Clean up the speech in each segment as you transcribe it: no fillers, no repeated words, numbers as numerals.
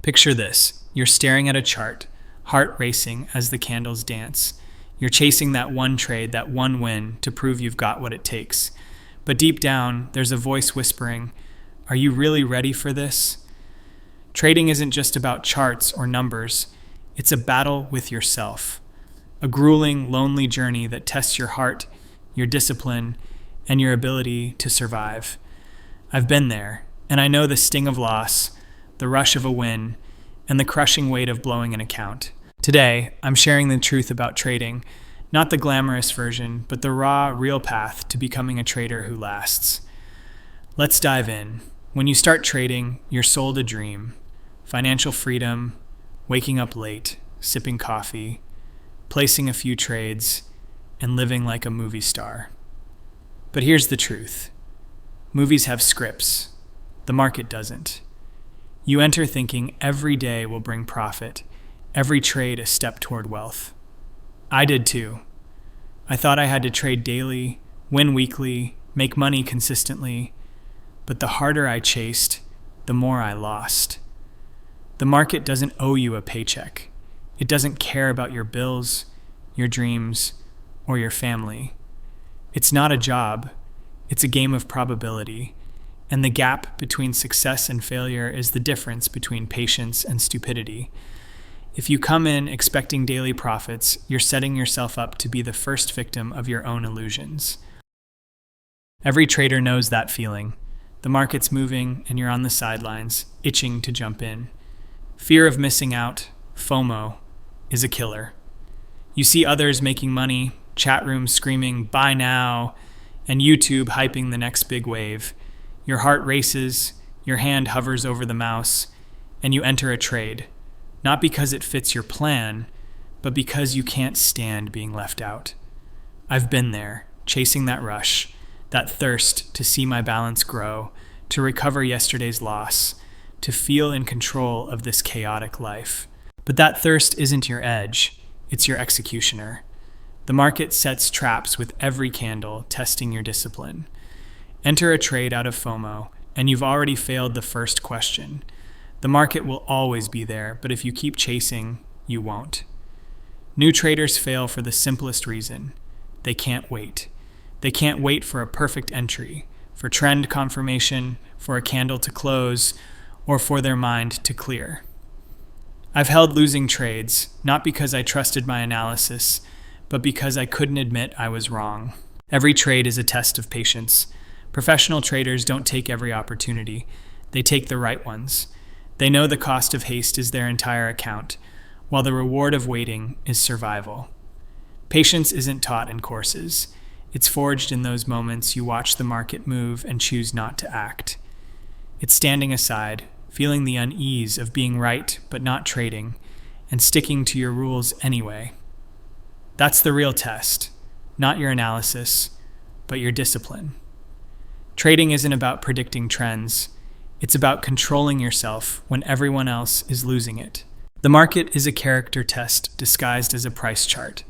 Picture this. You're staring at a chart, heart racing as the candles dance. You're chasing that one trade, that one win to prove you've got what it takes. But deep down, there's a voice whispering, "Are you really ready for this?" Trading isn't just about charts or numbers. It's a battle with yourself. A grueling, lonely journey that tests your heart, your discipline, and your ability to survive. I've been there, and I know the sting of loss, the rush of a win, and the crushing weight of blowing an account. Today, I'm sharing the truth about trading, not the glamorous version, but the raw, real path to becoming a trader who lasts. Let's dive in. When you start trading, you're sold a dream. Financial freedom, waking up late, sipping coffee, placing a few trades, and living like a movie star. But here's the truth. Movies have scripts. The market doesn't. You enter thinking every day will bring profit, every trade a step toward wealth. I did too. I thought I had to trade daily, win weekly, make money consistently, but the harder I chased, the more I lost. The market doesn't owe you a paycheck. It doesn't care about your bills, your dreams, or your family. It's not a job. It's a game of probability. And the gap between success and failure is the difference between patience and stupidity. If you come in expecting daily profits, you're setting yourself up to be the first victim of your own illusions. Every trader knows that feeling. The market's moving and you're on the sidelines, itching to jump in. Fear of missing out, FOMO, is a killer. You see others making money, chat rooms screaming, "Buy now," and YouTube hyping the next big wave. Your heart races, your hand hovers over the mouse, and you enter a trade. Not because it fits your plan, but because you can't stand being left out. I've been there, chasing that rush, that thirst to see my balance grow, to recover yesterday's loss, to feel in control of this chaotic life. But that thirst isn't your edge, it's your executioner. The market sets traps with every candle, testing your discipline. Enter a trade out of FOMO, and you've already failed the first question. The market will always be there, but if you keep chasing, you won't. New traders fail for the simplest reason. They can't wait. They can't wait for a perfect entry, for trend confirmation, for a candle to close, or for their mind to clear. I've held losing trades, not because I trusted my analysis, but because I couldn't admit I was wrong. Every trade is a test of patience. Professional traders don't take every opportunity. They take the right ones. They know the cost of haste is their entire account, while the reward of waiting is survival. Patience isn't taught in courses. It's forged in those moments you watch the market move and choose not to act. It's standing aside, feeling the unease of being right but not trading, and sticking to your rules anyway. That's the real test, not your analysis, but your discipline. Trading isn't about predicting trends. It's about controlling yourself when everyone else is losing it. The market is a character test disguised as a price chart.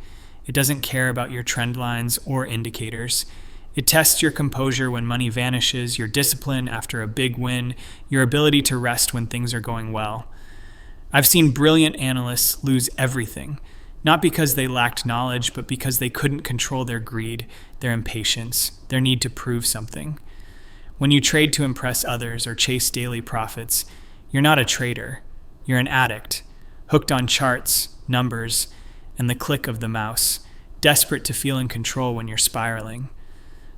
It doesn't care about your trend lines or indicators. It tests your composure when money vanishes, your discipline after a big win, your ability to rest when things are going well. I've seen brilliant analysts lose everything, not because they lacked knowledge, but because they couldn't control their greed, their impatience, their need to prove something. When you trade to impress others or chase daily profits, you're not a trader. You're an addict, hooked on charts, numbers, and the click of the mouse, desperate to feel in control when you're spiraling.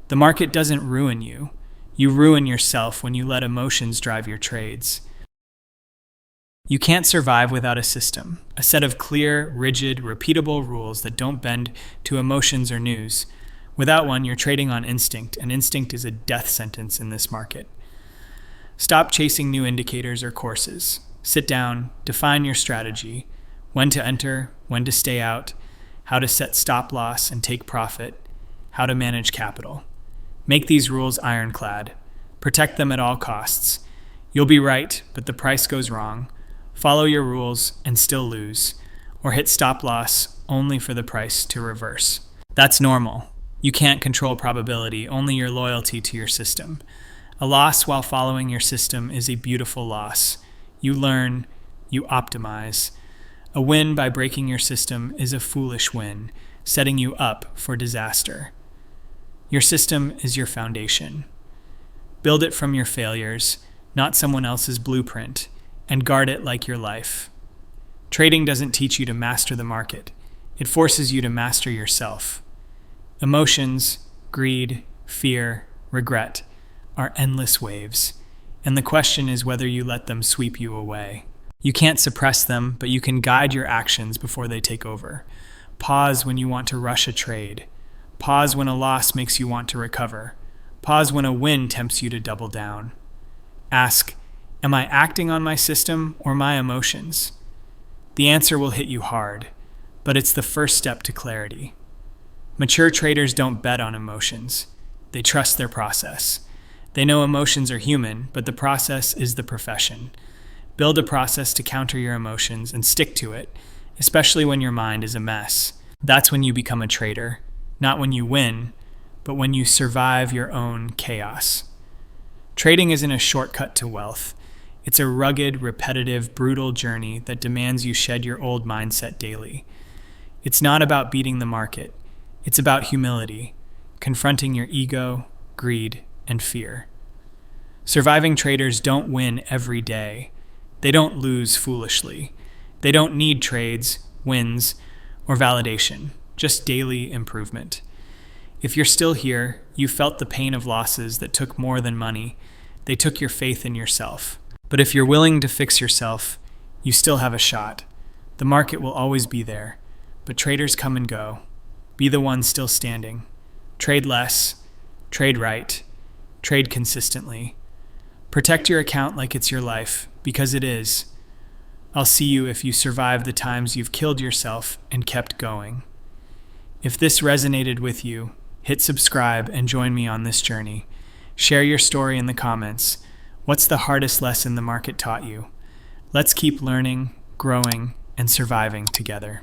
The market doesn't ruin you. You ruin yourself when you let emotions drive your trades. You can't survive without a system, a set of clear, rigid, repeatable rules that don't bend to emotions or news. Without one, you're trading on instinct, and instinct is a death sentence in this market. Stop chasing new indicators or courses. Sit down, define your strategy, when to enter, when to stay out, how to set stop loss and take profit, how to manage capital. Make these rules ironclad. Protect them at all costs. You'll be right, but the price goes wrong. Follow your rules and still lose, or hit stop loss only for the price to reverse. That's normal. You can't control probability, only your loyalty to your system. A loss while following your system is a beautiful loss. You learn, you optimize. A win by breaking your system is a foolish win, setting you up for disaster. Your system is your foundation. Build it from your failures, not someone else's blueprint, and guard it like your life. Trading doesn't teach you to master the market. It forces you to master yourself. Emotions, greed, fear, regret are endless waves, and the question is whether you let them sweep you away. You can't suppress them, but you can guide your actions before they take over. Pause when you want to rush a trade. Pause when a loss makes you want to recover. Pause when a win tempts you to double down. Ask, am I acting on my system or my emotions? The answer will hit you hard, but it's the first step to clarity. Mature traders don't bet on emotions. They trust their process. They know emotions are human, but the process is the profession. Build a process to counter your emotions and stick to it, especially when your mind is a mess. That's when you become a trader, not when you win, but when you survive your own chaos. Trading isn't a shortcut to wealth. It's a rugged, repetitive, brutal journey that demands you shed your old mindset daily. It's not about beating the market. It's about humility, confronting your ego, greed, and fear. Surviving traders don't win every day. They don't lose foolishly. They don't need trades, wins, or validation, just daily improvement. If you're still here, you felt the pain of losses that took more than money. They took your faith in yourself. But if you're willing to fix yourself, you still have a shot. The market will always be there, but traders come and go. Be the one still standing. Trade less, trade right, trade consistently. Protect your account like it's your life, because it is. I'll see you if you survive the times you've killed yourself and kept going. If this resonated with you, hit subscribe and join me on this journey. Share your story in the comments. What's the hardest lesson the market taught you? Let's keep learning, growing, and surviving together.